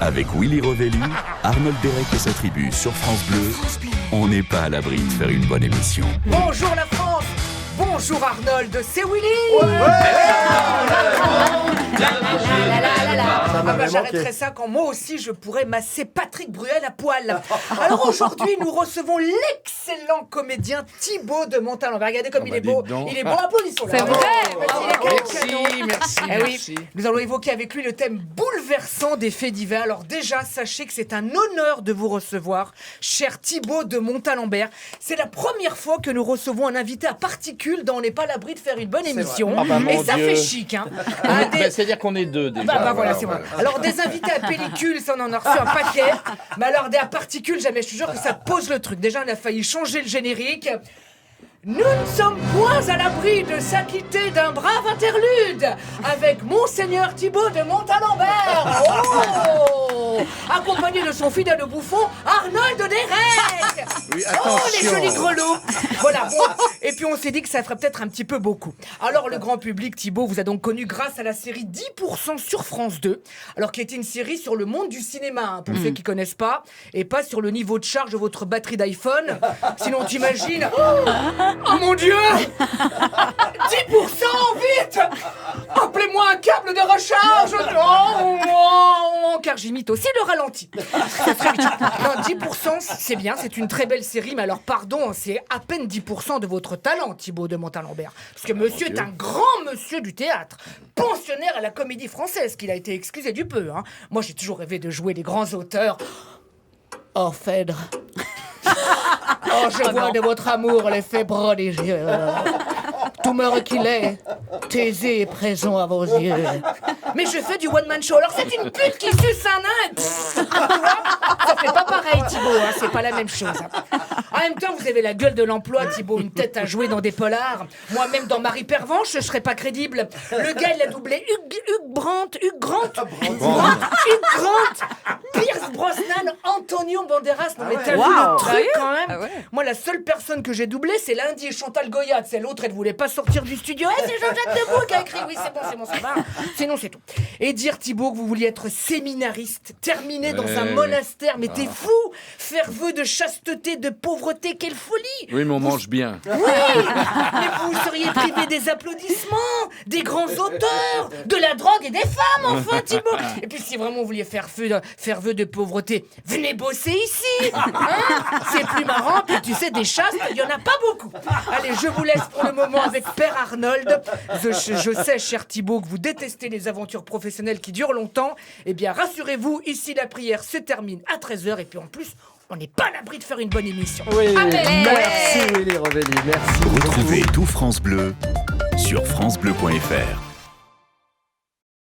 Avec Willy Rovelli, Arnold Derek et sa tribu sur France Bleu, on n'est pas à l'abri de faire une bonne émission. Bonjour la France. Bonjour Arnold, c'est Willy. J'arrêterai ça quand moi aussi je pourrais masser Patrick Bruel à poil. Alors aujourd'hui nous recevons l'excellent comédien Thibaut de Montalembert. Regardez comme il est beau. Il est beau, applaudissons-le. C'est vrai. Merci. Nous allons évoquer avec lui le thème bouleversant des faits divers. Alors déjà, sachez que c'est un honneur de vous recevoir, cher Thibaut de Montalembert. C'est la première fois que nous recevons un invité à particules dans On n'est pas à l'abri de faire une bonne émission. Et ça fait chic. Hein. C'est-à-dire qu'on est deux déjà. Voilà, c'est vrai. Alors des invités à pellicule, ça on en a reçu un paquet. Mais alors des à particules, jamais. Je te jure que ça pose le truc. Déjà, on a failli changer le générique. Nous ne sommes point à l'abri de s'acquitter d'un brave interlude avec Monseigneur Thibaut de Montalembert, accompagné de son fidèle bouffon Arnold Derek. Oui, attention. Les jolis grelots. Voilà, bon. Et puis on s'est dit que ça ferait peut-être un petit peu beaucoup. Alors le grand public, Thibaut, vous a donc connu grâce à la série 10% sur France 2, alors qui était une série sur le monde du cinéma, hein, pour ceux qui connaissent pas, et pas sur le niveau de charge de votre batterie d'iPhone. Sinon t'imagines... Oh mon Dieu! 10% vite! Appelez-moi un câble de recharge! Car j'imite aussi le ralenti. Non, 10% c'est bien, c'est une très belle série, mais alors pardon, c'est à peine 10% de votre talent, Thibaut de Montalembert. Parce que monsieur est un grand monsieur du théâtre, pensionnaire à la Comédie Française, qu'il a été excusé du peu. Hein. Moi j'ai toujours rêvé de jouer les grands auteurs. Oh, Phèdre. Oh, je vois de votre amour l'effet prodigieux. Tout meurt qu'il est, Thésée est présent à vos yeux. Mais je fais du one-man show, alors c'est une pute qui suce un nain. Ça fait pas pareil, Thibaut, hein, c'est pas la même chose. Hein. En même temps, vous avez la gueule de l'emploi, Thibaut, une tête à jouer dans des polars. Moi-même, dans Marie Pervenche, je serais pas crédible. Le gars, il a doublé Hugh Grant, Pierce Brosnan, Antonio Banderas. Non mais t'as vu le truc quand même. Moi, la seule personne que j'ai doublée, c'est lundi et Chantal Goya. C'est l'autre, elle voulait pas sortir du studio. C'est Jean-Jacques Debout qui a écrit. Oui, c'est bon, ça va. Sinon, c'est tout. Et dire, Thibaut, que vous vouliez être séminariste, terminé dans un monastère. Mais t'es fou. Faire vœu de chasteté, de pauvreté, quelle folie. Oui, mais on mange bien. Oui, mais vous seriez privé des applaudissements, des grands auteurs, de la drogue et des femmes, enfin, Thibaut. Et puis, si vraiment vous vouliez faire vœu de pauvreté, venez bosser ici. Hein, c'est plus marrant, puis tu sais, des chastes, il y en a pas beaucoup. Allez, je vous laisse pour le moment avec Père Arnold. Je sais, cher Thibaut, que vous détestez les aventures professionnelles qui durent longtemps. Eh bien, rassurez-vous, ici, la prière se termine à 13h. Et puis, en plus, on n'est pas à l'abri de faire une bonne émission. Oui, merci Willy Rovelli, merci. Retrouvez tout France Bleu sur francebleu.fr.